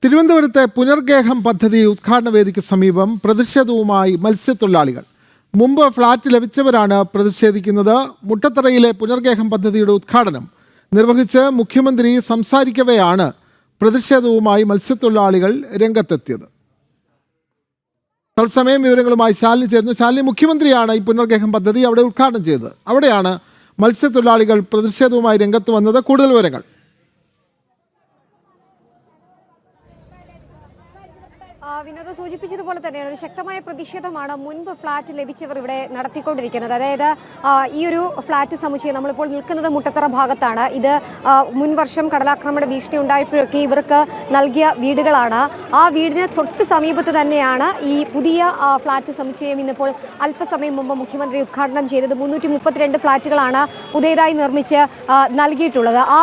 തിരുവനന്തപുരത്തെ പുനർഗേഹം പദ്ധതി ഉദ്ഘാടന വേദിക്ക് സമീപം പ്രതിഷേധവുമായി മത്സ്യത്തൊഴിലാളികൾ. മുമ്പ് ഫ്ളാറ്റ് ലഭിച്ചവരാണ് പ്രതിഷേധിക്കുന്നത്. മുട്ടത്തറയിലെ പുനർഗേഹം പദ്ധതിയുടെ ഉദ്ഘാടനം നിർവഹിച്ച് മുഖ്യമന്ത്രി സംസാരിക്കവെയാണ് പ്രതിഷേധവുമായി മത്സ്യത്തൊഴിലാളികൾ രംഗത്തെത്തിയത്. തത്സമയം വിവരങ്ങളുമായി ശാലിനി ചേർന്നു. ശാലിനി, മുഖ്യമന്ത്രിയാണ് ഈ പുനർഗേഹം പദ്ധതി അവിടെ ഉദ്ഘാടനം ചെയ്തത്. അവിടെയാണ് മത്സ്യത്തൊഴിലാളികൾ പ്രതിഷേധവുമായി രംഗത്ത് വന്നത്. കൂടുതൽ വിവരങ്ങൾ. വിനോദ സൂചിപ്പിച്ചതുപോലെ തന്നെയാണ് ഒരു ശക്തമായ പ്രതിഷേധമാണ് മുൻപ് ഫ്ളാറ്റ് ലഭിച്ചവർ ഇവിടെ നടത്തിക്കൊണ്ടിരിക്കുന്നത്. അതായത് ഈ ഒരു ഫ്ളാറ്റ് സമുച്ചയം നമ്മളിപ്പോൾ നിൽക്കുന്നത് മുട്ടത്തറ ഭാഗത്താണ്. ഇത് മുൻ വർഷം കടലാക്രമണ ഭീഷണി ഉണ്ടായപ്പോഴൊക്കെ ഇവർക്ക് നൽകിയ വീടുകളാണ്. ആ വീടിന് തൊട്ട് സമീപത്ത് തന്നെയാണ് ഈ പുതിയ ഫ്ളാറ്റ് സമുച്ചയം. ഇന്നിപ്പോൾ അല്പസമയം മുമ്പ് മുഖ്യമന്ത്രി ഉദ്ഘാടനം ചെയ്തത് 332 ഫ്ളാറ്റുകളാണ് പുതിയതായി നിർമ്മിച്ച് നൽകിയിട്ടുള്ളത്. ആ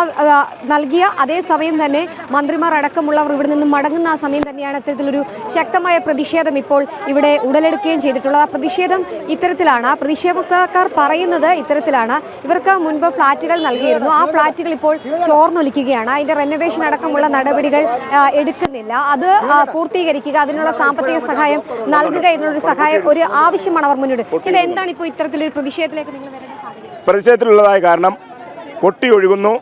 നൽകിയ അതേ സമയം തന്നെ മന്ത്രിമാർ അടക്കമുള്ളവർ ഇവിടെ നിന്ന് മടങ്ങുന്ന ആ സമയം തന്നെയാണ് ഇത്തരത്തിലൊരു ശക്തമായ പ്രതിഷേധം ഇപ്പോൾ ഇവിടെ ഉടലെടുക്കുകയും ചെയ്തിട്ടുള്ളത്. ആ പ്രതിഷേധം ഇത്തരത്തിലാണ്. ആ പ്രതിഷേധക്കാർ പറയുന്നത് ഇത്തരത്തിലാണ്: ഇവർക്ക് മുൻപ് ഫ്ളാറ്റുകൾ നൽകിയിരുന്നു, ആ ഫ്ളാറ്റുകൾ ഇപ്പോൾ ചോർന്നൊലിക്കുകയാണ്, അതിന്റെ റെനോവേഷൻ അടക്കമുള്ള നടപടികൾ എടുക്കുന്നില്ല, അത് പൂർത്തീകരിക്കുക, അതിനുള്ള സാമ്പത്തിക സഹായം നൽകുക എന്നുള്ളൊരു ഒരു ആവശ്യമാണ് അവർ മുന്നോട്ട്. ഇത് എന്താണ് ഇപ്പോൾ ഇത്തരത്തിലൊരു പ്രതിഷേധത്തിലേക്ക് നിങ്ങൾ വരുന്ന സാഹചര്യം? പ്രതിഷേധത്തിലുള്ളതായ കാരണം പൊട്ടി ഒഴുകുന്നു,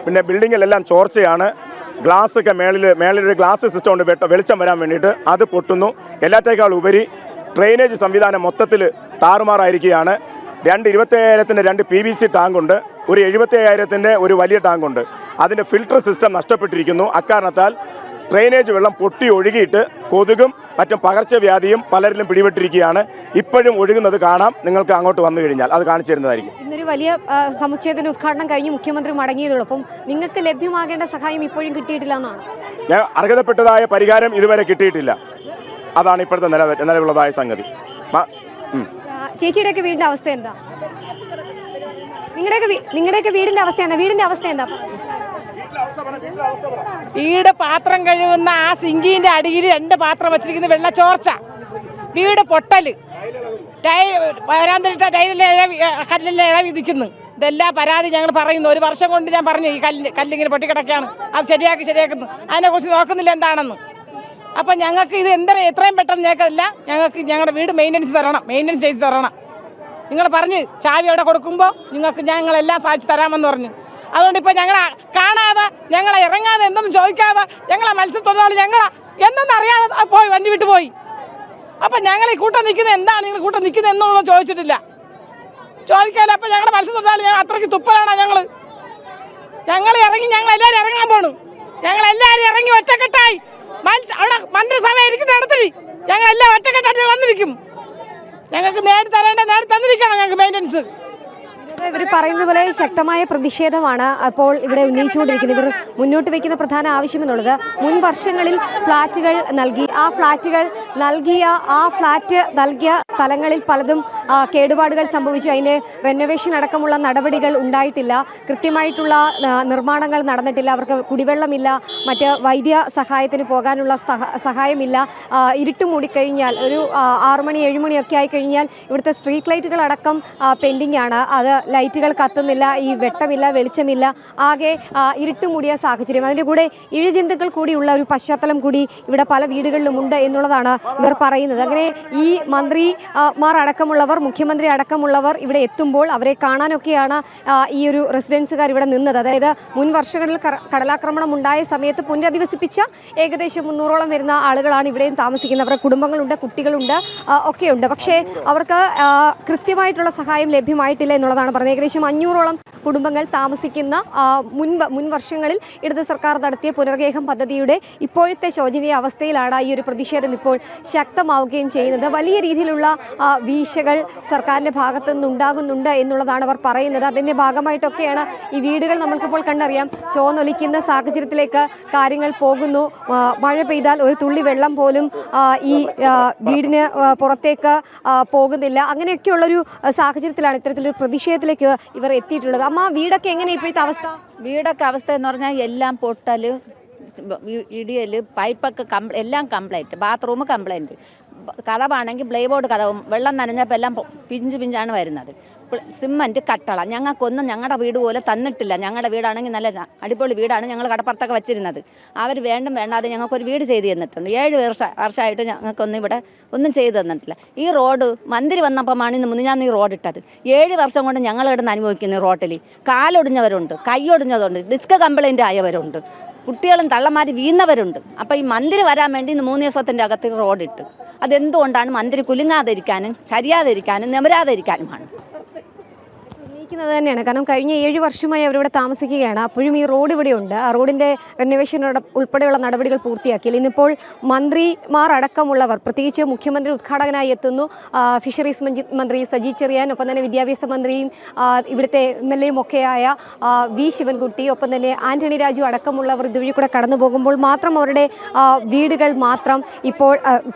പിന്നെ ബിൽഡിങ്ങിലെല്ലാം ചോർച്ചയാണ്, ഗ്ലാസ് ഒക്കെ മേളിലൊരു ഗ്ലാസ് സിസ്റ്റം ഉണ്ട് വെളിച്ചം വരാൻ വേണ്ടിയിട്ട്, അത് പൊട്ടുന്നു. എല്ലാറ്റേക്കാൾ ഉപരി ഡ്രെയിനേജ് സംവിധാനം മൊത്തത്തിൽ താറുമാറായിരിക്കുകയാണ്. 25,000-ൻ്റെ 2 PVC ടാങ്കുണ്ട്, ഒരു 75,000-ൻ്റെ ഒരു വലിയ ടാങ്കുണ്ട്. അതിൻ്റെ ഫിൽട്ടർ സിസ്റ്റം നഷ്ടപ്പെട്ടിരിക്കുന്നു. അക്കാരണത്താൽ ഡ്രെയിനേജ് വെള്ളം പൊട്ടി ഒഴുകിയിട്ട് കൊതുകും മറ്റും പകർച്ചവ്യാധിയും പലരിലും പിടിപെട്ടിരിക്കുകയാണ്. ഇപ്പോഴും ഒഴുകുന്നത് കാണാം. നിങ്ങൾക്ക് അങ്ങോട്ട് വന്നു കഴിഞ്ഞാൽ അത് കാണിച്ചു തരുന്നതായിരിക്കും. ഇന്നൊരു വലിയ സമുച്ചയത്തിന്റെ ഉദ്ഘാടനം കഴിഞ്ഞ് മുഖ്യമന്ത്രി മടങ്ങിയതുള്ളൂ. അപ്പം നിങ്ങൾക്ക് ലഭ്യമാകേണ്ട സഹായം ഇപ്പോഴും കിട്ടിയിട്ടില്ല എന്നാണ്? ഞാൻ അർഹതപ്പെട്ടതായ പരിഹാരം ഇതുവരെ കിട്ടിയിട്ടില്ല. അതാണ് ഇപ്പോഴത്തെ നിലവിലുള്ളതായ സംഗതി. ചേച്ചിയുടെയൊക്കെ വീടിന്റെ അവസ്ഥ എന്താ? നിങ്ങളുടെയൊക്കെ വീടിന്റെ അവസ്ഥ എന്താ? വീട് പാത്രം കഴുകുന്ന ആ സിങ്കിന്റെ അടിയിൽ 2 പാത്രം വെച്ചിരിക്കുന്ന വെള്ള ചോർച്ച, വീട് പൊട്ടല്, വരാന്തിട്ട കല്ലിലെ ഇഴ വിധിക്കുന്നു. ഇതെല്ലാം പരാതി ഞങ്ങൾ പറയുന്നു. 1 വർഷം കൊണ്ട് ഞാൻ പറഞ്ഞു ഈ കല്ലിങ്ങനെ പൊട്ടിക്കിടക്കുകയാണ്, അത് ശരിയാക്കുന്നു, അതിനെക്കുറിച്ച് നോക്കുന്നില്ല എന്താണെന്ന്. അപ്പം ഞങ്ങൾക്ക് ഇത് എത്രയും പെട്ടെന്ന് ഞങ്ങൾക്ക് ഞങ്ങളുടെ വീട് മെയിൻ്റനൻസ് ചെയ്ത് തരണം. നിങ്ങൾ പറഞ്ഞ് ചാവി അവിടെ കൊടുക്കുമ്പോൾ ഞങ്ങളെല്ലാം സാധിച്ച് തരാമെന്ന് പറഞ്ഞു. അതുകൊണ്ട് ഇപ്പോൾ ഞങ്ങളെ കാണാതെ, ഞങ്ങളെ ഇറങ്ങാതെ, എന്തെന്ന് ചോദിക്കാതെ, ഞങ്ങളെ മത്സ്യത്തൊഴിലാളി എന്തെന്ന് അറിയാതെ പോയി, വണ്ടി വിട്ട് പോയി. അപ്പം ഞങ്ങൾ ഈ കൂട്ടം നിൽക്കുന്നത് എന്താണ്, നിങ്ങൾ കൂട്ടം നിൽക്കുന്നത് എന്നൊന്നും ചോദിച്ചിട്ടില്ല, ചോദിക്കാതെ. അപ്പം ഞങ്ങളുടെ മത്സ്യത്തൊഴിലാളി അത്രയ്ക്ക് തുപ്പലാണ്. ഞങ്ങളെല്ലാവരും ഇറങ്ങാൻ പോണു. ഞങ്ങളെല്ലാവരും ഇറങ്ങി ഒറ്റക്കെട്ടായി അവിടെ മന്ത്രിസഭ ഇരിക്കുന്ന ഇടത്തിൽ ഞങ്ങളെല്ലാം ഒറ്റക്കെട്ടായിട്ട് വന്നിരിക്കും. ഞങ്ങൾക്ക് നേടി തന്നിരിക്കണം ഞങ്ങൾക്ക് മെയിൻ്റനൻസ്. ഇവർ പറയുന്നത് പോലെ ശക്തമായ പ്രതിഷേധമാണ് അപ്പോൾ ഇവിടെ ഉന്നയിച്ചുകൊണ്ടിരിക്കുന്നത്. ഇവർ മുന്നോട്ട് വയ്ക്കുന്ന പ്രധാന ആവശ്യമെന്നുള്ളത് മുൻ വർഷങ്ങളിൽ ഫ്ളാറ്റുകൾ നൽകി, ആ ഫ്ളാറ്റ് നൽകിയ സ്ഥലങ്ങളിൽ പലതും കേടുപാടുകൾ സംഭവിച്ചു, അതിൻ്റെ റെനോവേഷൻ അടക്കമുള്ള നടപടികൾ ഉണ്ടായിട്ടില്ല, കൃത്യമായിട്ടുള്ള നിർമ്മാണങ്ങൾ നടന്നിട്ടില്ല, അവർക്ക് കുടിവെള്ളമില്ല, മറ്റ് വൈദ്യ സഹായത്തിന് പോകാനുള്ള സഹായമില്ല. ഇരുട്ട് മൂടിക്കഴിഞ്ഞാൽ ഒരു 6 മണി 7 മണിയൊക്കെ ആയിക്കഴിഞ്ഞാൽ ഇവിടുത്തെ സ്ട്രീറ്റ് ലൈറ്റുകൾ അടക്കം പെൻഡിംഗ് ആണ്. അത് ലൈറ്റുകൾ കത്തുന്നില്ല, ഈ വെട്ടമില്ല, വെളിച്ചമില്ല, ആകെ ഇരുട്ട് മൂടിയ സാഹചര്യം. അതിൻ്റെ കൂടെ ഇഴജന്തുക്കൾ കൂടിയുള്ള ഒരു പശ്ചാത്തലം കൂടി ഇവിടെ പല വീടുകളിലുമുണ്ട് എന്നുള്ളതാണ് ഇവർ പറയുന്നത്. അങ്ങനെ ഈ മന്ത്രിമാർ അടക്കമുള്ളവർ, മുഖ്യമന്ത്രി അടക്കമുള്ളവർ ഇവിടെ എത്തുമ്പോൾ അവരെ കാണാനൊക്കെയാണ് ഈ ഒരു റെസിഡൻസുകാർ ഇവിടെ നിന്നത്. അതായത് മുൻ വർഷങ്ങളിൽ കടലാക്രമണം ഉണ്ടായ സമയത്ത് പുനരധിവസിപ്പിച്ച ഏകദേശം 300ഓളം വരുന്ന ആളുകളാണ് ഇവിടെയും താമസിക്കുന്നത്. അവരുടെ കുടുംബങ്ങളുണ്ട്, കുട്ടികളുണ്ട്, ഒക്കെയുണ്ട്. പക്ഷേ അവർക്ക് കൃത്യമായിട്ടുള്ള സഹായം ലഭ്യമായിട്ടില്ല എന്നുള്ളതാണ് പറഞ്ഞത്. ഏകദേശം 500ഓളം കുടുംബങ്ങൾ താമസിക്കുന്ന മുൻ വർഷങ്ങളിൽ ഇടത് സർക്കാർ നടത്തിയ പുനർഗേഹം പദ്ധതിയുടെ ഇപ്പോഴത്തെ ശോചനീയ അവസ്ഥയിലാണ് ഈ ഒരു പ്രതിഷേധം ഇപ്പോൾ ശക്തമാവുകയും ചെയ്യുന്നത്. വലിയ രീതിയിലുള്ള വീഴ്ചകൾ സർക്കാരിൻ്റെ ഭാഗത്തു നിന്നുണ്ടാകുന്നുണ്ട് എന്നുള്ളതാണ് അവർ പറയുന്നത്. അതിൻ്റെ ഭാഗമായിട്ടൊക്കെയാണ് ഈ വീടുകൾ നമ്മൾക്കിപ്പോൾ കണ്ടറിയാം ചോന്നൊലിക്കുന്ന സാഹചര്യത്തിലേക്ക് കാര്യങ്ങൾ പോകുന്നു. മഴ പെയ്താൽ ഒരു തുള്ളി വെള്ളം പോലും ഈ വീടിന് പുറത്തേക്ക് പോകുന്നില്ല. അങ്ങനെയൊക്കെയുള്ളൊരു സാഹചര്യത്തിലാണ് ഇത്തരത്തിലൊരു പ്രതിഷേധത്തിലേക്ക് ഇവർ എത്തിയിട്ടുള്ളത്. അമ്മ, വീടൊക്കെ എങ്ങനെ ഇപ്പോഴത്തെ അവസ്ഥ? വീടൊക്കെ അവസ്ഥ എന്ന് പറഞ്ഞാൽ എല്ലാം പൊട്ടൽ, ഇടിയൽ, പൈപ്പൊക്കെ എല്ലാം കംപ്ലൈൻറ്റ്, ബാത്റൂം കംപ്ലൈൻറ്റ്, കഥവാണെങ്കിൽ ബ്ലേബോർഡ് കഥവും വെള്ളം നനഞ്ഞപ്പോൾ എല്ലാം പിഞ്ചാണ് വരുന്നത്. സിമൻറ്റ് കട്ടള ഞങ്ങൾക്കൊന്നും ഞങ്ങളുടെ വീട് പോലെ തന്നിട്ടില്ല. ഞങ്ങളുടെ വീടാണെങ്കിൽ നല്ല അടിപൊളി വീടാണ്, ഞങ്ങൾ കടപ്പുറത്തൊക്കെ വെച്ചിരുന്നത്. അവർ വേണ്ടാതെ ഞങ്ങൾക്കൊരു വീട് ചെയ്ത് തന്നിട്ടുണ്ട്. 7 വർഷമായിട്ട് ഞങ്ങൾക്കൊന്നും ഇവിടെ ഒന്നും ചെയ്തു തന്നിട്ടില്ല. ഈ റോഡ് മന്ത്രി വന്നപ്പോഴാണ് ഇന്ന് മുന്നിഞ്ഞാന്ന് ഈ റോഡ് ഇട്ടത്. 7 വർഷം കൊണ്ട് ഞങ്ങൾ ഇവിടെ അനുഭവിക്കുന്ന റോട്ടിൽ കാലൊടിഞ്ഞവരുണ്ട്, കൈയൊടിഞ്ഞതുണ്ട്, ഡിസ്ക് കംപ്ലൈൻറ്റ് ആയവരുണ്ട്, കുട്ടികളും തള്ളമാർ വീണവരുണ്ട്. അപ്പോൾ ഈ മന്ത്രി വരാൻ വേണ്ടി ഇന്ന് 3 ദിവസത്തിൻ്റെ അകത്ത് റോഡിട്ട്. അതെന്തുകൊണ്ടാണ് മന്ത്രി കുലുങ്ങാതിരിക്കാനും ചരിയാതിരിക്കാനും നിമരാതിരിക്കാനുമാണ് ഉന്നയിക്കുന്നത് തന്നെയാണ്. കാരണം കഴിഞ്ഞ 7 വർഷമായി അവരിവിടെ താമസിക്കുകയാണ്. അപ്പോഴും ഈ റോഡ് ഇവിടെയുണ്ട്. ആ റോഡിൻ്റെ റെനോവേഷൻ ഉൾപ്പെടെയുള്ള നടപടികൾ പൂർത്തിയാക്കിയില്ല. ഇന്നിപ്പോൾ മന്ത്രിമാർ അടക്കമുള്ളവർ, പ്രത്യേകിച്ച് മുഖ്യമന്ത്രി ഉദ്ഘാടകനായി എത്തുന്നു. ഫിഷറീസ് മന്ത്രി സജി ചെറിയാൻ, ഒപ്പം തന്നെ വിദ്യാഭ്യാസ മന്ത്രിയും ഇവിടുത്തെ MLA ഒക്കെയായ വി ശിവൻകുട്ടി, ഒപ്പം തന്നെ ആന്റണി രാജു അടക്കമുള്ളവർ ഇതുവഴി കൂടെ കടന്നു പോകുമ്പോൾ മാത്രം അവരുടെ വീടുകൾ മാത്രം ഇപ്പോൾ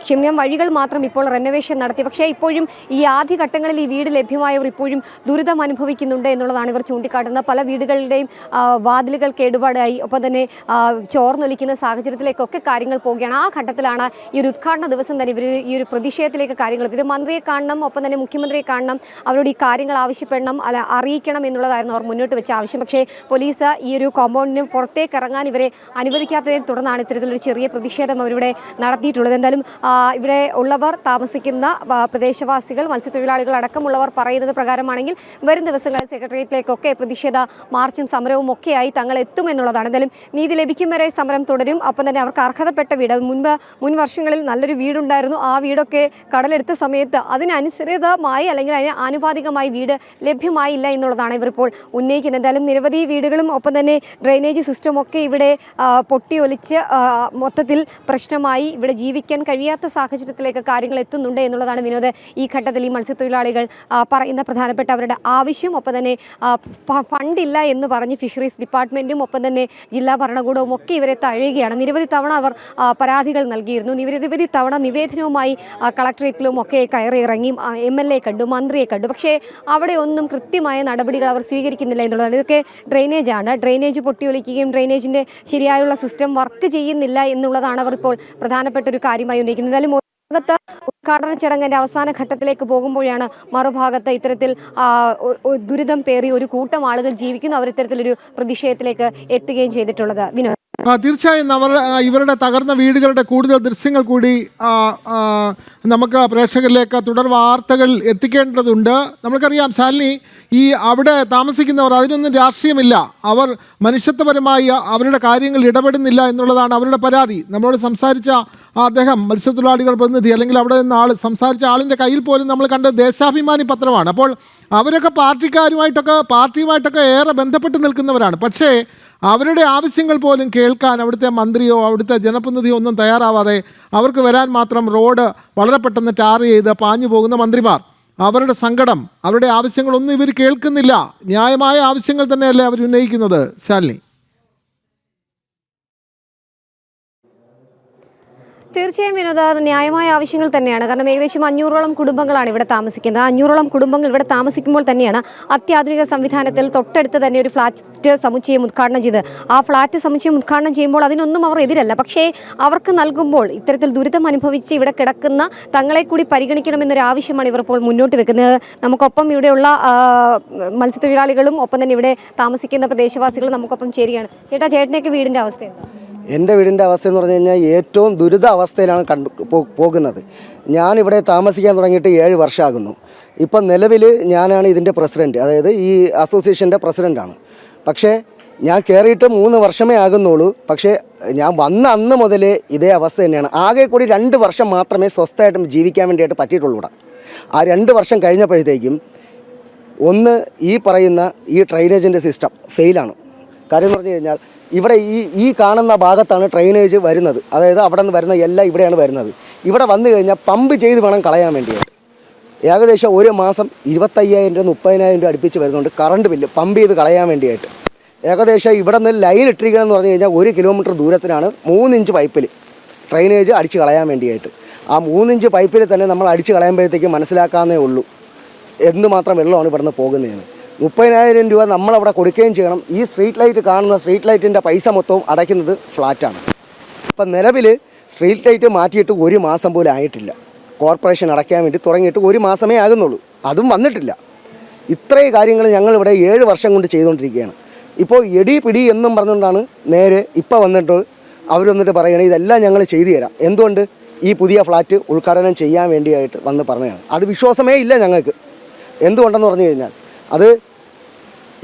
വഴികൾ മാത്രം ഇപ്പോൾ റെനോവേഷൻ നടത്തി. പക്ഷേ ഇപ്പോഴും ഈ ആദ്യഘട്ടങ്ങളിൽ ഈ വീട് ലഭ്യമായവർ ഇപ്പോഴും ദുരിതം അനുഭവിക്കുന്നുണ്ട് എന്നുള്ളതാണ് ഇവർ ചൂണ്ടിക്കാട്ടുന്നത്. പല വീടുകളുടെയും വാതിലുകൾ കേടുപാടായി, ഒപ്പം തന്നെ ചോർന്നൊലിക്കുന്ന സാഹചര്യത്തിലേക്കൊക്കെ കാര്യങ്ങൾ പോവുകയാണ്. ആ ഘട്ടത്തിലാണ് ഈ ഒരു ഉദ്ഘാടന ദിവസം തന്നെ ഇവർ ഈ ഒരു പ്രതിഷേധത്തിലേക്ക് കാര്യങ്ങൾ എത്തിയത്. മന്ത്രിയെ കാണണം, ഒപ്പം തന്നെ മുഖ്യമന്ത്രിയെ കാണണം, അവരോട് ഈ കാര്യങ്ങൾ ആവശ്യപ്പെടണം, അറിയിക്കണം എന്നുള്ളതായിരുന്നു അവർ മുന്നോട്ട് വെച്ച ആവശ്യം. പക്ഷേ പോലീസ് ഈ ഒരു കോമ്പൗണ്ടിന് പുറത്തേക്ക് ഇറങ്ങാൻ ഇവരെ അനുവദിക്കാത്തതിനെ തുടർന്നാണ് ഇത്തരത്തിലൊരു ചെറിയ പ്രതിഷേധം അവരിവിടെ നടത്തിയിട്ടുള്ളത്. എന്തായാലും ഇവിടെ ഉള്ളവർ, താമസിക്കുന്ന പ്രദേശവാസികൾ, മത്സ്യത്തൊഴിലാളികൾ അടക്കമുള്ളവർ പറയുന്നത് പ്രകാരമാണെങ്കിൽ വരും ദിവസങ്ങളിൽ സെക്രട്ടേറിയറ്റിലേക്കൊക്കെ പ്രതിഷേധ മാർച്ചും സമരവും ഒക്കെയായി തങ്ങൾ എത്തുമെന്നുള്ളതാണ്. എന്തായാലും നീതി ലഭിക്കും വരെ സമരം തുടരും. അപ്പം തന്നെ അവർക്ക് അർഹതപ്പെട്ട വീട്, മുൻ വർഷങ്ങളിൽ നല്ലൊരു വീടുണ്ടായിരുന്നു, ആ വീടൊക്കെ കടലെടുത്ത സമയത്ത് അതിനനുസൃതമായി അല്ലെങ്കിൽ അതിന് ആനുപാതികമായി വീട് ലഭ്യമായില്ല എന്നുള്ളതാണ് ഇവരിപ്പോൾ ഉന്നയിക്കുന്നത്. എന്തായാലും നിരവധി വീടുകളും ഒപ്പം തന്നെ ഡ്രെയിനേജ് സിസ്റ്റം ഒക്കെ ഇവിടെ പൊട്ടിയൊലിച്ച് മൊത്തത്തിൽ പ്രശ്നമായി ഇവിടെ ജീവിക്കാൻ കഴിയാത്ത സാഹചര്യത്തിലേക്ക് കാര്യങ്ങൾ എത്തുന്നുണ്ട് എന്നുള്ളതാണ് വിനോദ് ഈ ഘട്ടത്തിൽ ഈ മത്സ്യത്തൊഴിലാളികൾ പറയുന്ന പ്രധാനപ്പെട്ട അവരുടെ ആവശ്യം. ഒപ്പം തന്നെ ഫണ്ടില്ല എന്ന് പറഞ്ഞ് ഫിഷറീസ് ഡിപ്പാർട്ട്മെൻറ്റും ഒപ്പം തന്നെ ജില്ലാ ഭരണകൂടവും ഒക്കെ ഇവരെ തഴയുകയാണ്. നിരവധി തവണ അവർ പരാതികൾ നൽകിയിരുന്നു, നിരവധി തവണ നിവേദനവുമായി കളക്ടറേറ്റിലും ഒക്കെ കയറി ഇറങ്ങി MLA കണ്ടു, മന്ത്രിയെ കണ്ടു. പക്ഷേ അവിടെ ഒന്നും കൃത്യമായ നടപടികൾ അവർ സ്വീകരിക്കുന്നില്ല എന്നുള്ളതാണ്. ഇതൊക്കെ ഡ്രെയിനേജാണ്, ഡ്രെയിനേജ് പൊട്ടിയൊലിക്കുകയും ഡ്രെയിനേജിൻ്റെ ശരിയായുള്ള സിസ്റ്റം വർക്ക് ചെയ്യുന്നില്ല എന്നുള്ളതാണ് അവർ ഇപ്പോൾ പ്രധാനപ്പെട്ട ഒരു കാര്യമായി ഉന്നയിക്കുന്നത്. എന്തായാലും ഉദ്ഘാടന ചടങ്ങിന്റെ അവസാന ഘട്ടത്തിലേക്ക് പോകുമ്പോഴാണ് മറുഭാഗത്ത് ഇത്തരത്തിൽ ദുരിതം പേറി ഒരു കൂട്ടം ആളുകൾ ജീവിക്കുന്നു. അവർ ഇത്തരത്തിലൊരു പ്രതിഷേധത്തിലേക്ക് എത്തുകയും ചെയ്തിട്ടുള്ളത്. വിനോദ്, തീർച്ചയായും ഇവരുടെ തകർന്ന വീടുകളുടെ കൂടുതൽ ദൃശ്യങ്ങൾ കൂടി നമുക്ക് പ്രേക്ഷകരിലേക്ക് തുടർ വാർത്തകൾ എത്തിക്കേണ്ടതുണ്ട്. നമുക്കറിയാം ശാലിനി, ഈ അവിടെ താമസിക്കുന്നവർ, അതിനൊന്നും രാഷ്ട്രീയമില്ല, അവർ മനുഷ്യത്വപരമായി അവരുടെ കാര്യങ്ങൾ ഇടപെടുന്നില്ല എന്നുള്ളതാണ് അവരുടെ പരാതി. നമ്മളോട് സംസാരിച്ച അദ്ദേഹം മത്സ്യത്തൊഴിലാളികൾ പ്രതിനിധി, അല്ലെങ്കിൽ അവിടെ നിന്ന് സംസാരിച്ച ആളിൻ്റെ കയ്യിൽ പോലും നമ്മൾ കണ്ട ദേശാഭിമാനി പത്രമാണ്. അപ്പോൾ അവരൊക്കെ പാർട്ടിയുമായിട്ടൊക്കെ ഏറെ ബന്ധപ്പെട്ട് നിൽക്കുന്നവരാണ്. പക്ഷേ അവരുടെ ആവശ്യങ്ങൾ പോലും കേൾക്കാൻ അവിടുത്തെ മന്ത്രിയോ അവിടുത്തെ ജനപ്രതിനിധിയോ ഒന്നും തയ്യാറാവാതെ അവർക്ക് വരാൻ മാത്രം റോഡ് വളരെ പെട്ടെന്ന് ടാർ ചെയ്ത് പാഞ്ഞു പോകുന്ന മന്ത്രിമാർ, അവരുടെ സങ്കടം, അവരുടെ ആവശ്യങ്ങളൊന്നും ഇവർ കേൾക്കുന്നില്ല. ന്യായമായ ആവശ്യങ്ങൾ തന്നെയല്ലേ അവർ ഉന്നയിക്കുന്നത് ശാലിനി? തീർച്ചയായും വിനോദ, ന്യായമായ ആവശ്യങ്ങൾ തന്നെയാണ്. കാരണം ഏകദേശം 500ഓളം കുടുംബങ്ങളാണ് ഇവിടെ താമസിക്കുന്നത്. 500ഓളം കുടുംബങ്ങൾ ഇവിടെ താമസിക്കുമ്പോൾ തന്നെയാണ് അത്യാധുനിക സംവിധാനത്തിൽ തൊട്ടടുത്ത് തന്നെ ഒരു ഫ്ലാറ്റ് സമുച്ചയം ഉദ്ഘാടനം ചെയ്ത്, ആ ഫ്ലാറ്റ് സമുച്ചയം ഉദ്ഘാടനം ചെയ്യുമ്പോൾ അതിനൊന്നും അവർ എതിരല്ല. പക്ഷേ അവർക്ക് നൽകുമ്പോൾ ഇത്തരത്തിൽ ദുരിതം അനുഭവിച്ച് ഇവിടെ കിടക്കുന്ന തങ്ങളെ കൂടി പരിഗണിക്കണമെന്നൊരു ആവശ്യമാണ് ഇവർ ഇപ്പോൾ മുന്നോട്ട് വെക്കുന്നത്. നമുക്കൊപ്പം ഇവിടെയുള്ള മത്സ്യത്തൊഴിലാളികളും ഒപ്പം തന്നെ ഇവിടെ താമസിക്കുന്ന പ്രദേശവാസികളും നമുക്കൊപ്പം ചേരുകയാണ്. ചേട്ടനെയൊക്കെ വീടിൻ്റെ അവസ്ഥ എന്താ? എൻ്റെ വീടിൻ്റെ അവസ്ഥ എന്ന് പറഞ്ഞു കഴിഞ്ഞാൽ ഏറ്റവും ദുരിത അവസ്ഥയിലാണ് പോകുന്നത്. ഞാനിവിടെ താമസിക്കാൻ തുടങ്ങിയിട്ട് 7 വർഷമാകുന്നു. ഇപ്പം നിലവിൽ ഞാനാണ് ഇതിൻ്റെ പ്രസിഡൻറ്റ്, അതായത് ഈ അസോസിയേഷൻ്റെ പ്രസിഡൻ്റാണ്. പക്ഷേ ഞാൻ കയറിയിട്ട് 3 വർഷമേ ആകുന്നുള്ളൂ. പക്ഷേ ഞാൻ വന്ന അന്ന് മുതലേ ഇതേ അവസ്ഥ തന്നെയാണ്. ആകെ കൂടി 2 വർഷം മാത്രമേ സ്വസ്ഥമായിട്ടും ജീവിക്കാൻ വേണ്ടിയിട്ട് പറ്റിയിട്ടുള്ളൂ ഇവിടെ. ആ 2 വർഷം കഴിഞ്ഞപ്പോഴത്തേക്കും ഒന്ന് ഈ പറയുന്ന ഈ ഡ്രെയിനേജിൻ്റെ സിസ്റ്റം ഫെയിലാണ്. കാര്യം എന്ന് പറഞ്ഞു കഴിഞ്ഞാൽ ഇവിടെ ഈ കാണുന്ന ഭാഗത്താണ് ഡ്രെയിനേജ് വരുന്നത്, അതായത് അവിടെ നിന്ന് വരുന്ന എല്ലാം ഇവിടെയാണ് വരുന്നത്. ഇവിടെ വന്നു കഴിഞ്ഞാൽ പമ്പ് ചെയ്ത് വേണം കളയാൻ വേണ്ടിയിട്ട്. ഏകദേശം ഒരു മാസം 25,000 രൂപ 30,000 രൂപ അടുപ്പിച്ച് വരുന്നുണ്ട് കറണ്ട് ബില്ല് പമ്പ് ചെയ്ത് കളയാൻ വേണ്ടിയിട്ട്. ഏകദേശം ഇവിടെ നിന്ന് ലൈൻ ഇട്ടിരിക്കണമെന്ന് പറഞ്ഞു കഴിഞ്ഞാൽ 1 കിലോമീറ്റർ ദൂരത്തിനാണ് 3 ഇഞ്ച് പൈപ്പിൽ ഡ്രെയിനേജ് അടിച്ച് കളയാൻ വേണ്ടിയിട്ട്. ആ 3 ഇഞ്ച് പൈപ്പിൽ തന്നെ നമ്മൾ അടിച്ച് കളയുമ്പോഴത്തേക്ക് മനസ്സിലാക്കാവുന്നേ ഉള്ളൂ എന്തുമാത്രം വെള്ളമാണ് ഇവിടുന്ന് പോകുന്നതെന്ന്. 30,000 രൂപ നമ്മളവിടെ കൊടുക്കുകയും ചെയ്യണം. ഈ സ്ട്രീറ്റ് ലൈറ്റ് കാണുന്ന സ്ട്രീറ്റ് ലൈറ്റിൻ്റെ പൈസ മൊത്തവും അടയ്ക്കുന്നത് ഫ്ലാറ്റാണ്. ഇപ്പം നിലവിൽ സ്ട്രീറ്റ് ലൈറ്റ് മാറ്റിയിട്ട് 1 മാസം പോലും ആയിട്ടില്ല. കോർപ്പറേഷൻ അടയ്ക്കാൻ വേണ്ടി തുടങ്ങിയിട്ട് 1 മാസമേ ആകുന്നുള്ളൂ, അതും വന്നിട്ടില്ല. ഇത്രയും കാര്യങ്ങൾ ഞങ്ങളിവിടെ 7 വർഷം കൊണ്ട് ചെയ്തുകൊണ്ടിരിക്കുകയാണ്. ഇപ്പോൾ എടി പിടി എന്നും പറഞ്ഞുകൊണ്ടാണ് നേരെ ഇപ്പോൾ വന്നിട്ട് അവർ വന്നിട്ട് പറയുകയാണ് ഇതെല്ലാം ഞങ്ങൾ ചെയ്തു തരാം. എന്തുകൊണ്ട്? ഈ പുതിയ ഫ്ലാറ്റ് ഉദ്ഘാടനം ചെയ്യാൻ വേണ്ടിയായിട്ട് വന്ന് പറഞ്ഞതാണ്. അത് വിശ്വാസമേ ഇല്ല ഞങ്ങൾക്ക്. എന്തുകൊണ്ടെന്ന് പറഞ്ഞു കഴിഞ്ഞാൽ അത്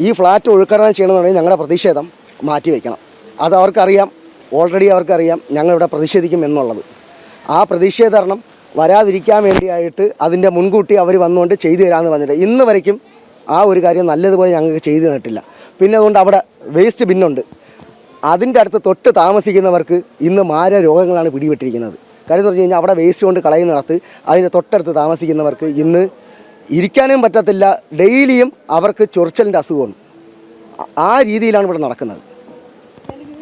ഈ ഫ്ലാറ്റ് ഉദ്ഘാടനം ചെയ്യണമെന്നുണ്ടെങ്കിൽ ഞങ്ങളുടെ പ്രതിഷേധം മാറ്റി വയ്ക്കണം. അത് അവർക്കറിയാം, ഓൾറെഡി അവർക്കറിയാം ഞങ്ങളിവിടെ പ്രതിഷേധിക്കും എന്നുള്ളത്. ആ പ്രതിഷേധം വരാതിരിക്കാൻ വേണ്ടിയായിട്ട് അതിൻ്റെ മുൻകൂട്ടി അവർ വന്നുകൊണ്ട് ചെയ്തു തരാമെന്ന് പറഞ്ഞിട്ട് ഇന്ന് വരയ്ക്കും ആ ഒരു കാര്യം നല്ലതുപോലെ ഞങ്ങൾക്ക് ചെയ്തു തന്നിട്ടില്ല. പിന്നെ അതുകൊണ്ട് അവിടെ വേസ്റ്റ് ബിന്നുണ്ട്, അതിൻ്റെ അടുത്ത് തൊട്ട് താമസിക്കുന്നവർക്ക് ഇന്ന് മാര രോഗങ്ങളാണ് പിടിപെട്ടിരിക്കുന്നത്. കാര്യം എന്ന് പറഞ്ഞു കഴിഞ്ഞാൽ അവിടെ വേസ്റ്റ് കൊണ്ട് കളയുന്നിടത്ത് അതിൻ്റെ തൊട്ടടുത്ത് താമസിക്കുന്നവർക്ക് ഇന്ന് ഇരിക്കാനും പറ്റത്തില്ല, ഡെയിലിയും അവർക്ക് ചൊറിച്ചലിൻ്റെ അസുഖമാണ്. ആ രീതിയിലാണ് ഇവിടെ നടക്കുന്നത്.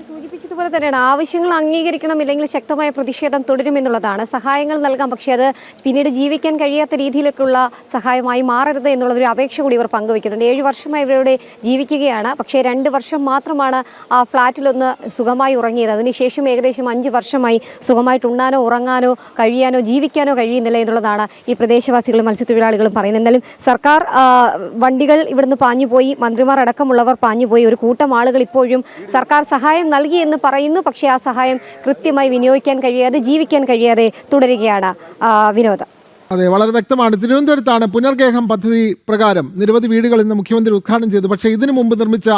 സൂചിപ്പിച്ചതുപോലെ തന്നെയാണ് ആവശ്യങ്ങൾ അംഗീകരിക്കണം, ഇല്ലെങ്കിൽ ശക്തമായ പ്രതിഷേധം തുടരുമെന്നുള്ളതാണ്. സഹായങ്ങൾ നൽകാം, പക്ഷേ അത് പിന്നീട് ജീവിക്കാൻ കഴിയാത്ത രീതിയിലേക്കുള്ള സഹായമായി മാറരുത് എന്നുള്ളൊരു അപേക്ഷ കൂടി ഇവർ പങ്കുവയ്ക്കുന്നുണ്ട്. 7 വർഷമായി ഇവരുടെ ജീവിക്കുകയാണ്, പക്ഷേ 2 വർഷം മാത്രമാണ് ആ ഫ്ലാറ്റിലൊന്ന് സുഖമായി ഉറങ്ങിയത്. അതിനുശേഷം ഏകദേശം 5 വർഷമായി സുഖമായിട്ട് ഉണ്ണാനോ ഉറങ്ങാനോ കഴിയാനോ ജീവിക്കാനോ കഴിയുന്നില്ല എന്നുള്ളതാണ് ഈ പ്രദേശവാസികളും മത്സ്യത്തൊഴിലാളികളും പറയുന്നത്. എന്തായാലും സർക്കാർ വണ്ടികൾ ഇവിടുന്ന് പാഞ്ഞുപോയി, മന്ത്രിമാർ അടക്കമുള്ളവർ പാഞ്ഞുപോയി, ഒരു കൂട്ടം ആളുകൾ ഇപ്പോഴും സർക്കാർ സഹായം നൽകി എന്ന് പറയുന്നു, പക്ഷേ ആ സഹായം കൃത്യമായി വിനിയോഗിക്കാൻ കഴിയാതെ ജീവിക്കാൻ കഴിയാതെ തുടരുകയാണ്. വിനോദം. അതെ, വളരെ വ്യക്തമാണ്. തിരുവനന്തപുരത്താണ് പുനർഗേഹം പദ്ധതി പ്രകാരം നിരവധി വീടുകൾ ഇന്ന് മുഖ്യമന്ത്രി ഉദ്ഘാടനം ചെയ്തു. പക്ഷേ ഇതിനു മുമ്പ് നിർമ്മിച്ച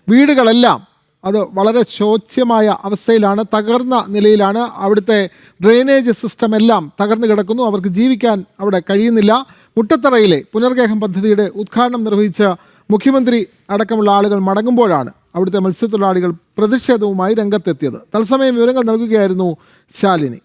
വീടുകളെല്ലാം അത് വളരെ ശോച്യമായ അവസ്ഥയിലാണ്, തകർന്ന നിലയിലാണ്. അവിടുത്തെ ഡ്രെയിനേജ് സിസ്റ്റം എല്ലാം തകർന്നു കിടക്കുന്നു, അവർക്ക് ജീവിക്കാൻ അവിടെ കഴിയുന്നില്ല. മുട്ടത്തറയിലെ പുനർഗേഹം പദ്ധതിയുടെ ഉദ്ഘാടനം നിർവഹിച്ച മുഖ്യമന്ത്രി അടക്കമുള്ള ആളുകൾ മടങ്ങുമ്പോഴാണ് അവിടുത്തെ മത്സ്യത്തൊഴിലാളികൾ പ്രതിഷേധവുമായി രംഗത്തെത്തിയത്. തത്സമയം വിവരങ്ങൾ നൽകുകയായിരുന്നു ശാലിനി.